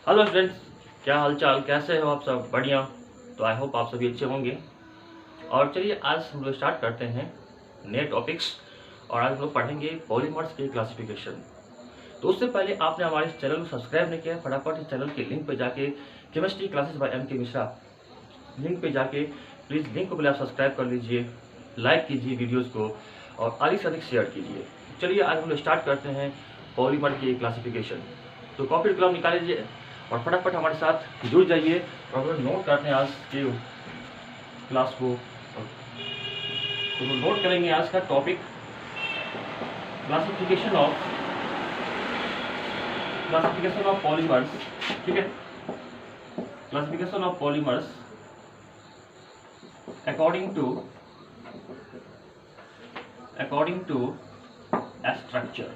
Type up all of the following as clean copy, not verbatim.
Hello friends, क्या हालचाल, कैसे हो आप सब? बढ़िया। तो आई होप आप सभी अच्छे होंगे। और चलिए आज हम लोग स्टार्ट करते हैं नए टॉपिक्स। और आज हम लोग पढ़ेंगे पॉलीमर्स के क्लासिफिकेशन। तो उससे पहले आपने हमारे इस चैनल को सब्सक्राइब नहीं किया, फटाफट इस चैनल के लिंक पे जाके केमिस्ट्री क्लासेस बाय एम के मिश्रा लिंक पे जाके प्लीज़ लिंक को पहले आप सब्सक्राइब कर लीजिए, लाइक कीजिए वीडियोज़ को और अधिक से अधिक शेयर कीजिए। चलिए आज हम लोग स्टार्ट करते हैं पॉलीमर के क्लासिफिकेशन। तो कॉपी कलम निकाल लीजिए और फटाफट हमारे साथ जुड़ जाइए और हम लोग नोट करते हैं आज के क्लास को। तो हम नोट करेंगे आज का टॉपिक क्लासिफिकेशन ऑफ पॉलीमर्स। ठीक है, classification of polymers according to structure.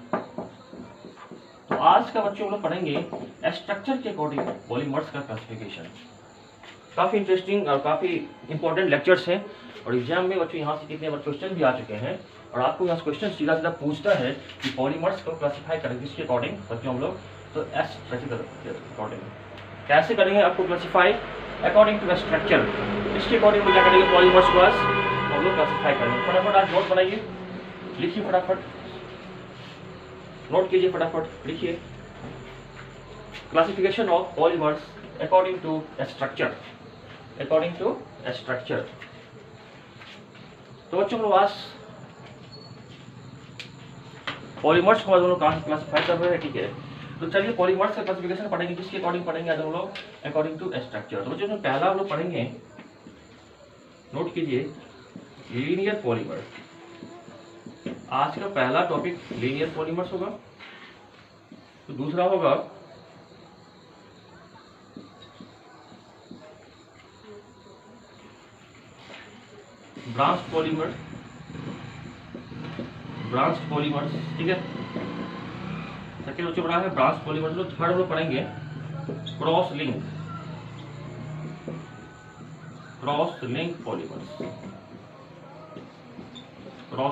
तो आज का बच्चों हम लोग पढ़ेंगे स्ट्रक्चर के अकॉर्डिंग पॉलीमर्स का क्लासिफिकेशन। काफ़ी इंटरेस्टिंग और काफ़ी इंपॉर्टेंट लेक्चर्स हैं और एग्जाम में बच्चों यहाँ से कितने बार क्वेश्चन भी आ चुके हैं और आपको यहाँ क्वेश्चन सीधा सीधा पूछता है कि पॉलीमर्स को क्लासिफाई करें किसके अकॉर्डिंग बच्चों हम लोग। तो स्ट्रक्चर के अकॉर्डिंग कैसे करेंगे आपको क्लासिफाई अकॉर्डिंग टू स्ट्रक्चर, इसके अकॉर्डिंग क्या करेंगे पॉलीमर्स को आज हम लोग क्लासिफाई करेंगे। फटाफट आज नोट बनाइए, लिखिए, फटाफट नोट कीजिए, फटाफट लिखिए। Classification of polymers according to structure. तो बच्चों लोग आज पॉलीमर्स को हम लोग कहाँ से क्लासिफाई कर रहे हैं, ठीक है। तो चलिए पॉलीमर्स का क्लासिफिकेशन पढ़ेंगे, किसके अकॉर्डिंग पढ़ेंगे आज हम लोग अकॉर्डिंग टू स्ट्रक्चर। तो बच्चों पहला हम लोग पढ़ेंगे, नोट कीजिए, लीनियर पॉलीमर। आज का पहला टॉपिक लीनियर पॉलीमर्स होगा। तो दूसरा होगा ब्रांच पॉलीमर्स, ठीक है। सेकेंड बच्चों पढ़ा है ब्रांच पॉलीमर्स। तो थर्ड हम लोग पढ़ेंगे क्रॉस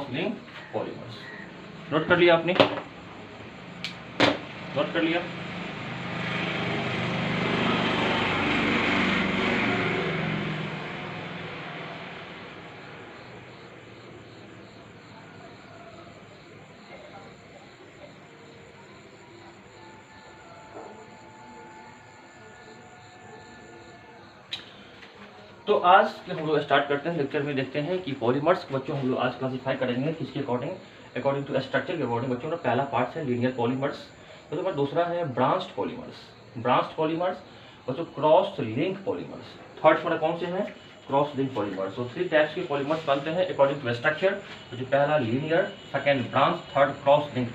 लिंक पॉलीमर्स। नोट कर लिया आपने? नोट कर लिया? तो आज हम लोग स्टार्ट करते हैं लेक्चर में। देखते हैं कि पॉलीमर्स बच्चों हम लोग आज क्लासिफाई करेंगे किसके अकॉर्डिंग टू स्ट्रक्चर के अकॉर्डिंग। बच्चों का पहला पार्ट है लीनियर पॉलीमर्स, तो हमारा दूसरा है ब्रांच्ड पॉलीमर्स बच्चों क्रॉस लिंक पॉलीमर्स। थर्ड हमारा कौन से हैं? Cross link polymers. तो 3 टाइप्स के पॉलीमर्स बनते हैं अकॉर्डिंग टू स्ट्रक्चर। तो जो पहला linear, second branch, third cross link.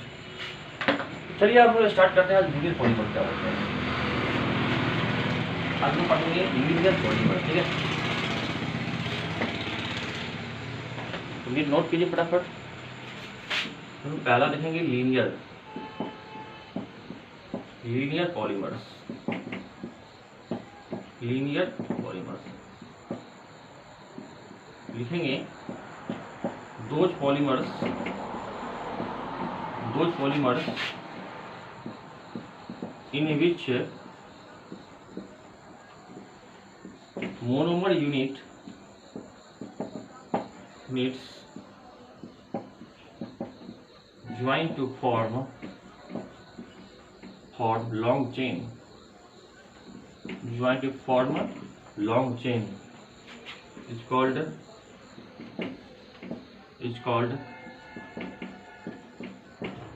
चलिए आप लोग स्टार्ट करते हैं। लीनियर पॉलीमर क्या होते हैं आज हम पढ़ेंगे लीनियर पॉलीमर, ठीक है। नोट कीजिए फटाफट। हम पहला देखेंगे लीनियर पॉलीमर्स। लिखेंगे those polymers in which monomer unit needs join to form long chain is called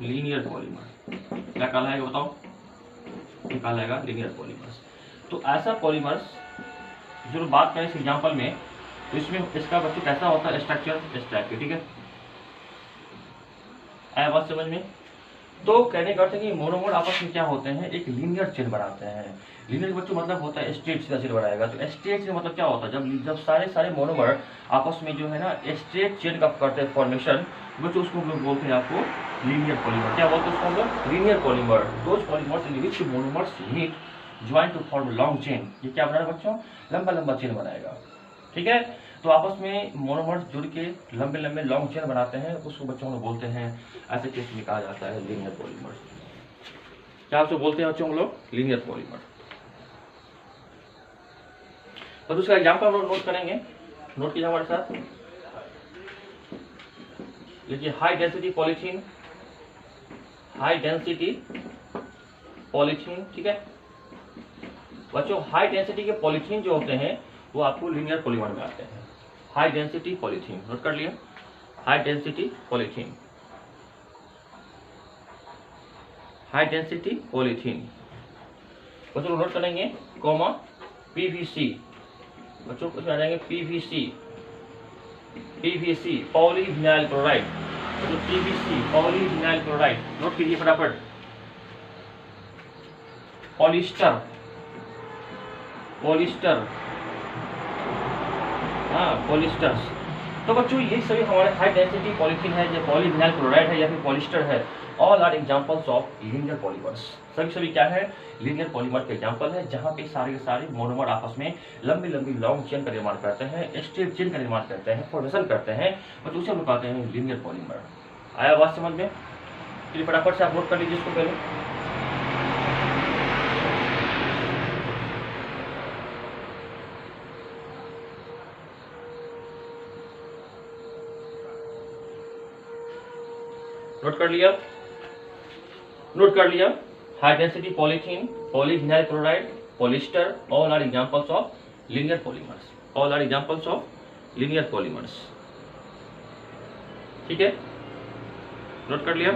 linear polymer। क्या कहलाएगा बताओ? क्या कहलाएगा? linear polymers। तो ऐसा पॉलीमर्स जो बात करें इस एग्जाम्पल में, तो इसमें इसका बच्चों कैसा होता है स्ट्रक्चर इस टाइप के, ठीक है। आया बात समझ में? तो कहने का अर्थ है कि मोनोमर आपस में क्या होते हैं, एक लीनियर चेन बनाते हैं। लीनियर बच्चों मतलब होता है स्ट्रेट, सीधा चेन बनाएगा। तो स्ट्रेट चेन मतलब क्या होता है, जब सारे मोनोमर आपस में जो है ना स्ट्रेट चेन का करते हैं फॉर्मेशन, बच्चों उसको हम लोग बोलते हैं आपको लीनियर पॉलीमर। क्या बोलते हैं उसको हम लोग? Linear polymer. Those polymers in which monomers meet join to form long chain. ये क्या बना रहा है बच्चों? लंबा चेन बनाएगा, ठीक है। तो आपस में मोनोमर्स जुड़ के लंबे लॉन्ग चेन बनाते हैं, उसको बच्चों को बोलते हैं, ऐसे केस में कहा जाता है लीनियर पॉलीमर। क्या उसको बोलते हैं बच्चों हम लोग? Linear polymer. तो उसका एग्जाम्पल हम लोग नोट करेंगे, नोट कीजिए हमारे साथ। देखिए high density polythene, high density polythene, ठीक है बच्चों। हाई डेंसिटी के पॉलीथीन जो होते हैं वो आपको लीनियर पॉलीमर में आते हैं। हाई डेंसिटी पॉलीथीन नोट कर लिया, high density polythene, high density polythene बच्चों नोट करेंगे, कॉमा पीवीसी बच्चों कुछ आ जाएंगे, पीवीसी, पीवीसी पॉलीविनाइल क्लोराइड, तो पीवीसी पॉलीविनाइल क्लोराइड नोट कीजिए फटाफट। पॉलिस्टर, पॉलिस्टर, हाँ पॉलिस्टर्स। तो बच्चों ये सभी हमारे हाई डेंसिटी पॉलीथीन है, या पॉलीविनाइल क्लोराइड है या फिर पॉलिस्टर है, all are examples of linear polymers. सभी क्या है, लीनियर पॉलीमर के एग्जांपल है, जहां पे सारे के सारे मोनोमर आपस में लंबी लंबी लॉन्ग चेन का निर्माण करते हैं, स्ट्रेट चेन का निर्माण करते हैं, फॉर्मेशन करते हैं, और उसे हम लोग कहते हैं लीनियर पॉलीमर। आया बात समझ में? चलिए फटाफट से आप नोट कर लीजिए इसको पहले। नोट कर लिया, नोट कर लिया। High density polythene, polyvinyl chloride, polyester, all are examples of linear polymers, all are examples of linear polymers, ठीक है नोट कर लिया।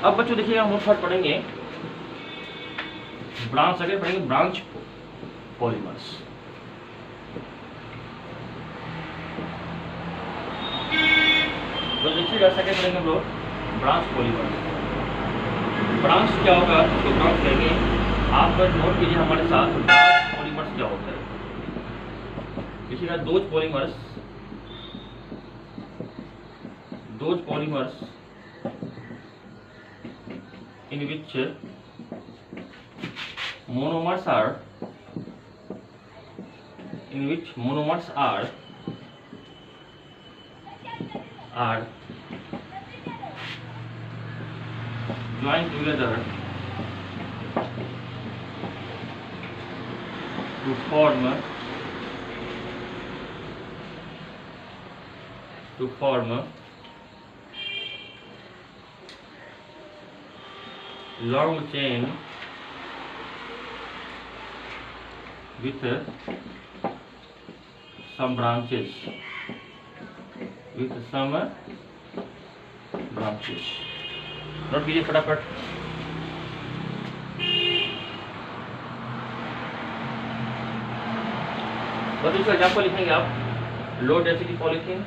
अब बच्चों देखिएगा हम फर्स्ट पढ़ेंगे ब्रांच, अगर पढ़ेंगे ब्रांच पॉलीमर्स। तो देखिएगा सेकंड पढ़ेंगे हम लोग ब्रांच पॉलीमर। ब्रांच क्या होगा, उसको ब्रांच कहेंगे। आप नोट कीजिए हमारे साथ ब्रांच पॉलीमर्स क्या होता है। देखिएगा those polymers, those polymers in which monomers are, in which monomers are joined together to form long chain with some branches, with some branches। Note कीजिए फटाफट। बस इसका एग्जाम्पल लिखेंगे आप, low density polythene,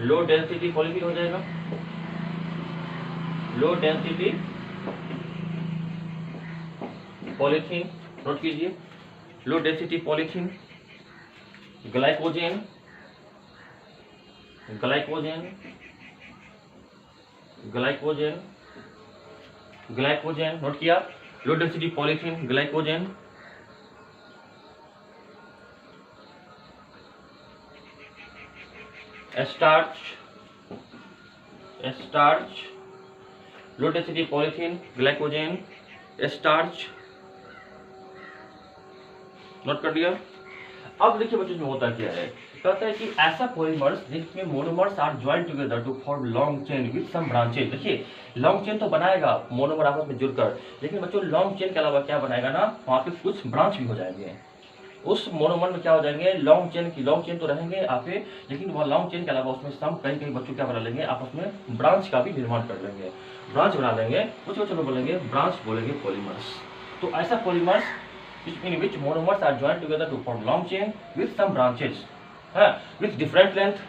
low density polythene हो जाएगा, low density polythene note कीजिए, low density polythene, glycogen, glycogen, glycogen, glycogen note किया, low density polythene, glycogen, starch, starch, low density polythene, glycogen, starch note कर दिया। अब देखिए बच्चों में होता क्या है, कहता है कि ऐसा पॉलीमर्स जिसमें monomers are joint together to form long chain with some branches. देखिए लॉन्ग चेन तो बनाएगा मोनोमर आपस में जुड़कर, लेकिन बच्चों लॉन्ग चेन के अलावा क्या बनाएगा ना, वहाँ पे कुछ ब्रांच भी हो जाएंगे। उस मोनोमर में क्या हो जाएंगे, लॉन्ग चेन तो रहेंगे आप पे, लेकिन वह लॉन्ग चेन के अलावा उसमें सम कहीं बच्चों क्या बना लेंगे, आपस में ब्रांच का भी निर्माण कर लेंगे, ब्रांच बना लेंगे, कुछ लोग बोलेंगे ब्रांच, बोलेंगे पॉलीमर्स। तो ऐसा polymers in which monomers are joined together to form long chain with some branches, with different length।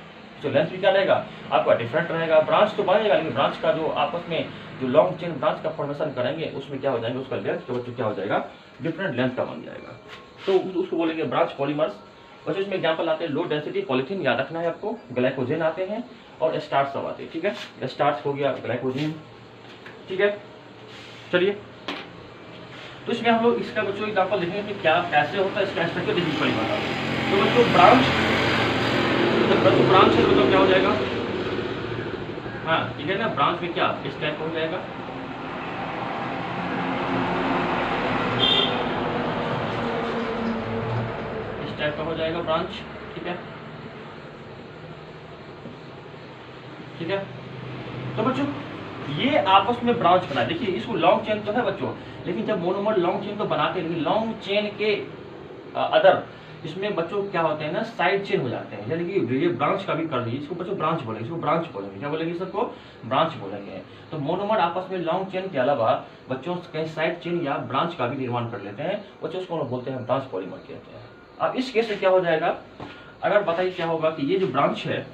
जो लेंथ भी क्या रहेगा आपका डिफरेंट रहेगा, ब्रांच तो बनेगा, लेकिन ब्रांच का जो आपस में जो लॉन्ग चेन ब्रांच का फॉर्मेशन करेंगे उसमें क्या हो जाएगा, उसका लेंथ तो बच्चों क्या हो जाएगा, डिफरेंट लेंथ का बन जाएगा, तो उसको बोलेंगे ब्रांच पॉलीमर्स। बच्चों इसमें एग्जाम्पल आते हैं लो डेंसिटी पॉलीथीन, याद रखना है आपको, ग्लाइकोजेन आते हैं और स्टार्च सब आते हैं, ठीक है, स्टार्च हो गया, ग्लाइकोजेन, ठीक है। चलिए तो इसमें हम लोग इसका बच्चों एग्जाम्पल देखेंगे कि क्या कैसे होता है, इसका स्ट्रक्चर देखिए पहली बात। तो बच्चों ब्रांच, तो ब्रांच है मतलब क्या हो जाएगा, हाँ ठीक है ना, ब्रांच में क्या इस टाइप का हो जाएगा, इस टाइप का हो जाएगा ब्रांच। ठीक है, ठीक है। तो बच्चों ये आपस में ब्रांच बना, देखिए इसको लॉन्ग चेन तो है बच्चों, लेकिन जब मोनोमर लॉन्ग चेन तो बनाते हैं, लेकिन लॉन्ग चेन के अदर इसमें बच्चों क्या होते हैं ना, साइड चेन हो जाते हैं, यानी कि ये ब्रांच का भी कर दीजिए, इसको बच्चों ब्रांच बोलेंगे, इसको ब्रांच बोलेंगे, क्या बोलेंगे सबको, ब्रांच बोलेंगे। तो मोनोमर आपस में लॉन्ग चेन के अलावा बच्चों कहीं साइड चेन या ब्रांच का भी निर्माण कर लेते हैं, बच्चों उसको बोलते हैं ब्रांच पॉलीमर कहते हैं। अब इस केस में क्या हो जाएगा, अगर बताइए क्या होगा कि ये जो ब्रांच है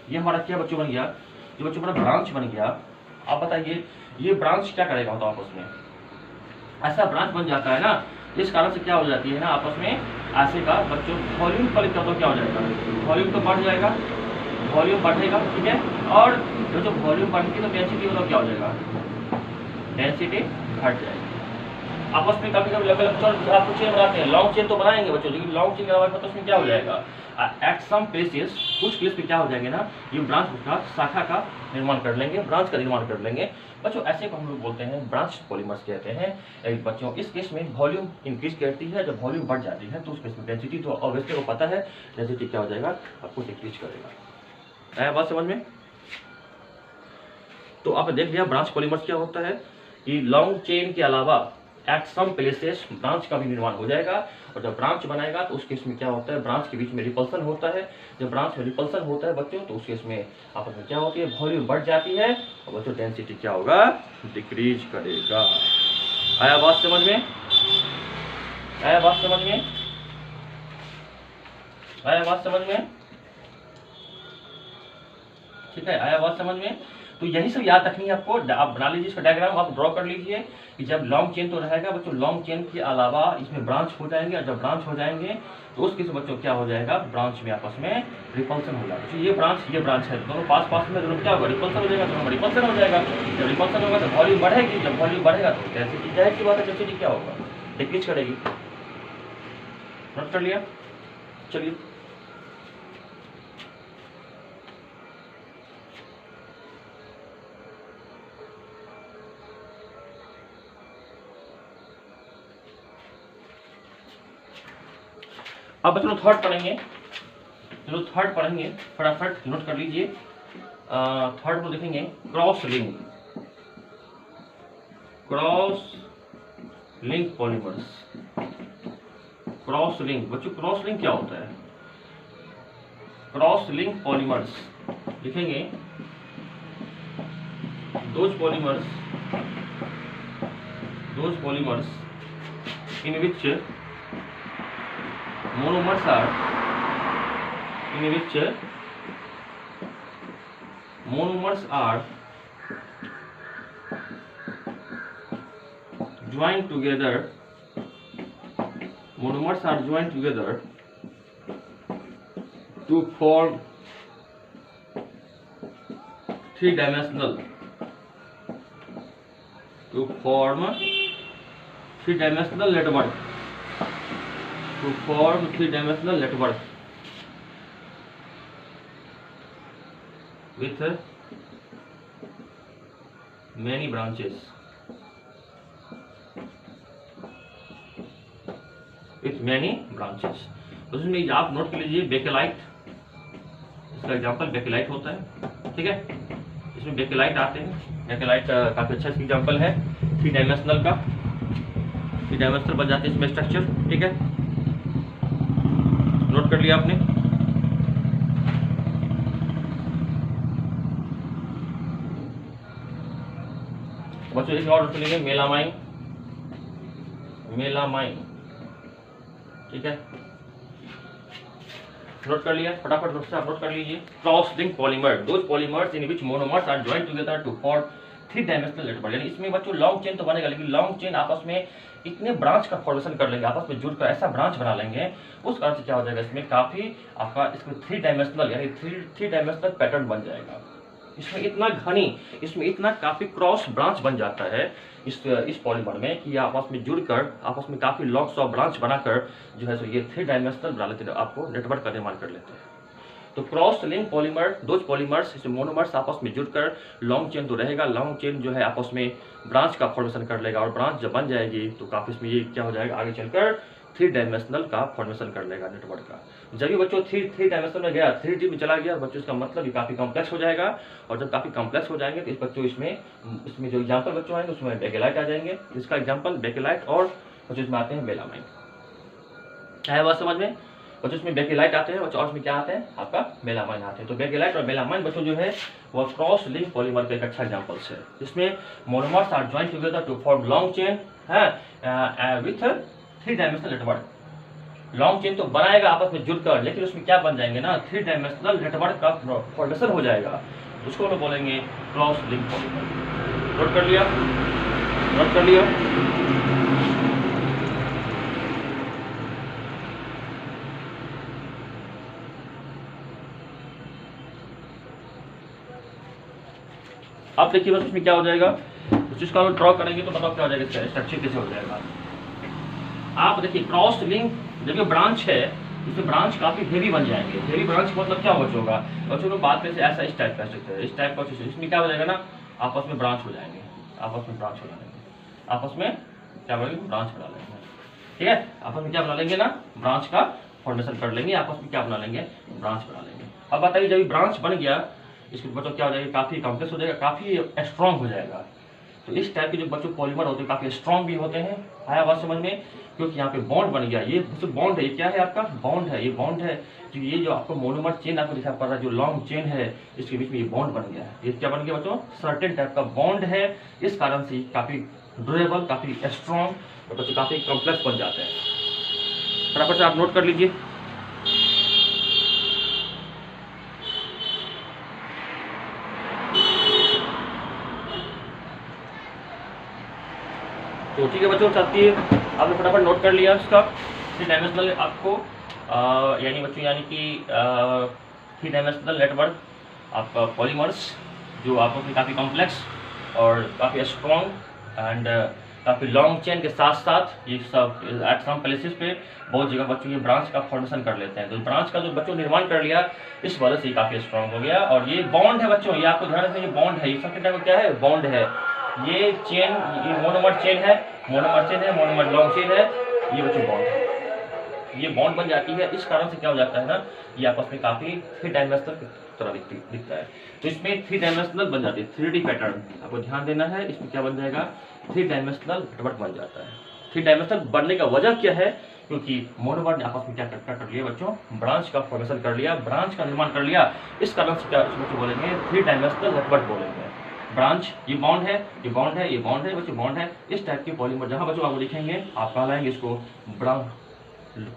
ये हमारा क्या बच्चों बन गया, जो बच्चों हमारा ब्रांच बन गया। आप बताइए ये ब्रांच क्या करेगा, होता आपस में ऐसा ब्रांच बन जाता है ना, इस कारण से क्या हो जाती है ना आपस में ऐसे का बच्चों वॉल्यूम पर तो क्या हो जाएगा, वॉल्यूम तो बढ़ जाएगा, वॉल्यूम बढ़ेगा। ठीक है, और जो वॉल्यूम बढ़ेगी तो डेंसिटी मतलब क्या हो जाएगा, डेंसिटी घट जाएगी। आपस में कभी कभी आपको चेन बनाते हैं, लॉन्ग चेन तो बनाएंगे बच्चों, लेकिन लॉन्ग चेन के अलावा तो उसमें क्या हो जाएगा, एट सम प्लेसेस कुछ केस पे क्या हो जाएंगे ना, ये ब्रांच का शाखा का निर्माण कर लेंगे, ब्रांच का निर्माण कर लेंगे बच्चों। ऐसे को हम लोग बोलते हैं ब्रांच पॉलीमर्स कहते हैं बच्चों। इस केस में वॉल्यूम इंक्रीज करती है, जब वॉल्यूम बढ़ जाती है तो उस केस में डेंसिटी तो ऑब्वियसली को पता है, डेंसिटी क्या हो जाएगा आपको डिक्रीज करेगा। आया बात समझ में? तो आपने देख लिया ब्रांच पॉलीमर्स क्या होता है कि लॉन्ग चेन के अलावा एट सम प्लेसेस ब्रांच का भी निर्माण हो जाएगा, और जब ब्रांच बनाएगा तो उस केस में क्या होता है, ब्रांच के बीच में रिपल्सन होता है। जब ब्रांच में रिपल्सन होता है बच्चों तो उस केस में आपस में क्या होती है, वॉल्यूम बढ़ जाती है और बच्चों डेंसिटी क्या होगा, डिक्रीज करेगा। आया बात समझ में? आया बात समझ में? आया बात समझ में? ठीक है, आया बात समझ में? तो यही सब याद रखनी है आपको। आप बना लीजिए इसका डायग्राम, आप ड्रॉ कर लीजिए कि जब लॉन्ग चेन तो रहेगा बच्चों, लॉन्ग चेन के अलावा इसमें ब्रांच हो जाएंगे, और जब ब्रांच हो जाएंगे तो उस केस में बच्चों क्या हो जाएगा, ब्रांच में आपस में रिपल्सन हो जाएगा। ये ब्रांच है, दोनों पास पास में दोनों क्या होगा, रिपल्सन हो जाएगा, दोनों रिपल्सन हो जाएगा। जब रिपल्सन होगा तो वॉल्यूम बढ़ेगी, जब वॉल्यूम बढ़ेगा तो डेंसिटी, जाहिर सी बात है डेंसिटी क्या होगा, डिक्रीज करेगी। नोट कर लिया? चलिए अब बच्चों थर्ड पढ़ेंगे, चलो थर्ड पढ़ेंगे, फटाफट नोट कर लीजिए। थर्ड को देखेंगे cross link, cross link polymers. Cross link बच्चों, क्रॉस लिंक क्या होता है, क्रॉस लिंक पॉलीमर्स लिखेंगे, those polymers in which monomers are joined together, to form three-dimensional network with many branches, तो उसमें आप नोट कर लीजिए बेकेलाइट, इसका एग्जांपल बेकेलाइट होता है। ठीक है, इसमें बेकेलाइट आते हैं, बेकेलाइट काफी अच्छा एग्जांपल है, थ्री डायमेंशनल बन जाते हैं इसमें स्ट्रक्चर। ठीक है, नोट कर लिया आपने? बच्चों एक और सुनिए, मेलामाइन। ठीक है, नोट कर लिया? फटाफट नोट से आप नोट कर लीजिए। Cross link polymer, those polymers in which monomers are joined together to form three dimensional network. यानी इसमें बच्चों लॉन्ग चेन तो बनेगा, लेकिन लॉन्ग चेन आपस में इतने ब्रांच का फॉर्मेशन कर लेंगे, आपस में जुड़कर ऐसा ब्रांच बना लेंगे, उस कारण से क्या हो जाएगा, इसमें काफी आपका इसमें थ्री डायमेंशनल यानी थ्री डायमेंशनल पैटर्न बन जाएगा। इसमें इतना घनी, इसमें इतना काफी क्रॉस ब्रांच बन जाता है इस पॉलीमर में कि आपस में जुड़कर आपस में काफी लॉन्ग्स ऑफ ब्रांच बनाकर जो है सो ये थ्री डायमेंशनल बना लेते हैं, आपको नेटवर्क का निर्माण कर लेते हैं। तो क्रॉस लिंक पॉलीमर, दो पॉलीमर्स मोनोमर्स आपस में जुड़कर लॉन्ग चेन तो रहेगा, लॉन्ग चेन जो है आपस में ब्रांच का फॉर्मेशन कर लेगा और ब्रांच जब बन जाएगी तो काफी इसमें ये क्या हो जाएगा, आगे चलकर 3 डायमेंशनल का फॉर्मेशन कर लेगा नेटवर्क का। जब भी बच्चों 3 डायमेंशनल में गया, 3D में चला गया बच्चों, इसका मतलब ये काफी कॉम्प्लेक्स हो जाएगा। और जब काफी कॉम्प्लेक्स हो जाएंगे तो इस बच्चों इसमें जो एग्जाम्पल बच्चों आएंगे उसमें बेकेलाइट आ जाएंगे। इसका एग्जाम्पल बेकेलाइट और बच्चों इसमें आते हैं मेलामाइन। है बात समझ में बच्चों? इसमें बेकेलाइट आते हैं बच्चों और इसमें क्या आते हैं आपका मेलामाइन आते हैं। तो बेकेलाइट और मेलामाइन बच्चों जो है वो क्रॉस लिंक पॉलीमर का एक अच्छा एग्जांपल्स है, जिसमें monomers are joint together to form long chain है with 3 dimensional network. Long chain तो बनाएगा आपस में जुड़कर, लेकिन उसमें क्या बन जाएंगे ना, 3 डायमेंशनल नेटवर्क का फॉर्मेशन हो जाएगा। उसको हम बोलेंगे क्रॉस लिंक पॉलीमर। नोट कर लिया, नोट कर लिया। अब देखिए बस इसमें क्या हो जाएगा, उस चीज को ड्रॉ करेंगे तो बताओ क्या हो जाएगा, स्ट्रक्चर कैसे हो जाएगा। आप देखिए क्रॉस लिंक जब ये ब्रांच है, इसमें ब्रांच काफी हेवी बन जाएंगे। हेवी ब्रांच का मतलब क्या होगा बच्चों को बात में से ऐसा इस टाइप का स्ट्रक्चर है, इस टाइप का स्ट्रक्चर। इसमें क्या हो जाएगा ना, आपस में ब्रांच हो जाएंगे, आपस में ब्रांच हो जाएंगे, आपस में क्या बोलेंगे, ब्रांच बना लेंगे। ठीक है, आपस में क्या बना लेंगे ना, ब्रांच का फॉर्मेशन कर लेंगे, आपस में क्या बना लेंगे, ब्रांच बना लेंगे। अब बताइए जब ब्रांच बन गया इसके मतलब क्या हो जाएगा, काफी कॉम्प्लेक्स हो जाएगा, काफी स्ट्रॉन्ग हो जाएगा। तो इस टाइप के जो बच्चों पॉलीमर होते हैं काफी स्ट्रॉन्ग भी होते हैं। आया बात समझ में? क्योंकि यहाँ पे बॉन्ड बन गया, ये बॉन्ड है, ये क्या है आपका बॉन्ड है, ये बॉन्ड है। तो ये जो आपको मोनोमर चेन आपको दिखाई पड़ रहा है, जो लॉन्ग चेन है, इसके बीच में ये बॉन्ड बन गया है। ये क्या बन गया बच्चों, सर्टेन टाइप का बॉन्ड है। इस कारण से काफी ड्यूरेबल, काफी स्ट्रॉन्ग और बच्चों काफी कॉम्प्लेक्स बन जाते हैं। फटाफट से आप नोट कर लीजिए। तो ठीक है बच्चों, चाहती है आपने फटाफट नोट कर लिया इसका 3 डायमेंशनल आपको यानी बच्चों यानी कि 3 डायमेंशनल नेटवर्क आपका पॉलीमर्स जो आपस में काफ़ी कॉम्प्लेक्स और काफ़ी स्ट्रॉन्ग एंड काफ़ी लॉन्ग चेन के साथ साथ ये सब एट सम प्लेसेस पे बहुत जगह बच्चों ये ब्रांच का फॉर्मेशन कर लेते हैं। तो ब्रांच का जो बच्चों निर्माण कर लिया इस वजह से ये काफ़ी स्ट्रॉन्ग हो गया। और ये बॉन्ड है बच्चों, ये आपको ध्यान रखना, ये बॉन्ड है, ये सबके टाइप का क्या है, बॉन्ड है। ये चेन, ये मोनोमर चेन है, मोनोमर चेन है, मोनोमर लॉन्ग चेन है, ये बच्चों बॉन्ड है। ये बॉन्ड बन जाती है, इस कारण से क्या हो जाता है ना, ये आपस में काफी 3 डायमेंशनल की तरह दिखता है। तो इसमें 3 डायमेंशनल बन जाती है, 3D पैटर्न आपको ध्यान देना है। इसमें क्या बन जाएगा, 3 डायमेंशनल नेटवर्क बन जाता है। 3 डायमेंशनल बनने का वजह क्या है, क्योंकि मोनोमर ने आपस में क्या कर लिया बच्चों, ब्रांच का फॉर्मेशन कर लिया, ब्रांच का निर्माण कर लिया। इस कारण से क्या बच्चों बोलेंगे, 3 डायमेंशनल नेटवर्क बोलेंगे। ब्रांच, ये बॉन्ड है, ये बॉन्ड है, ये बॉन्ड है बच्चों, बॉन्ड है। इस टाइप के पॉलीमर जहां बच्चों आपको दिखेंगे, आप कहलाएंगे इसको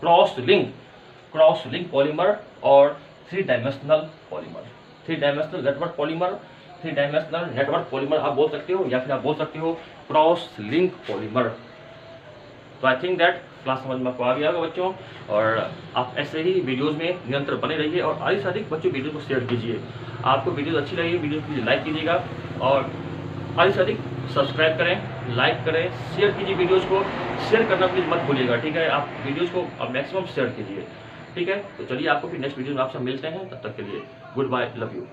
क्रॉस लिंक पॉलीमर और 3 dimensional polymer, 3 dimensional network polymer, 3 dimensional network polymer आप बोल सकते हो, या फिर आप बोल सकते हो क्रॉस लिंक पॉलीमर। तो आई थिंक दैट क्लास समझ में आपको आ गया होगा बच्चों। और आप ऐसे ही वीडियोस में निरंतर बने रहिए और अधिक से अधिक बच्चों वीडियो को शेयर कीजिए। आपको वीडियो अच्छी लगी, वीडियो को लाइक कीजिएगा और अधिक से अधिक सब्सक्राइब करें, लाइक करें, शेयर कीजिए वीडियोस को। शेयर करना प्लीज मत भूलिएगा, ठीक है। आप वीडियोस को मैक्सिमम शेयर कीजिए, ठीक है। तो चलिए आपको फिर नेक्स्ट वीडियो में आपसे मिलते हैं, तब तक के लिए गुड बाय, लव यू।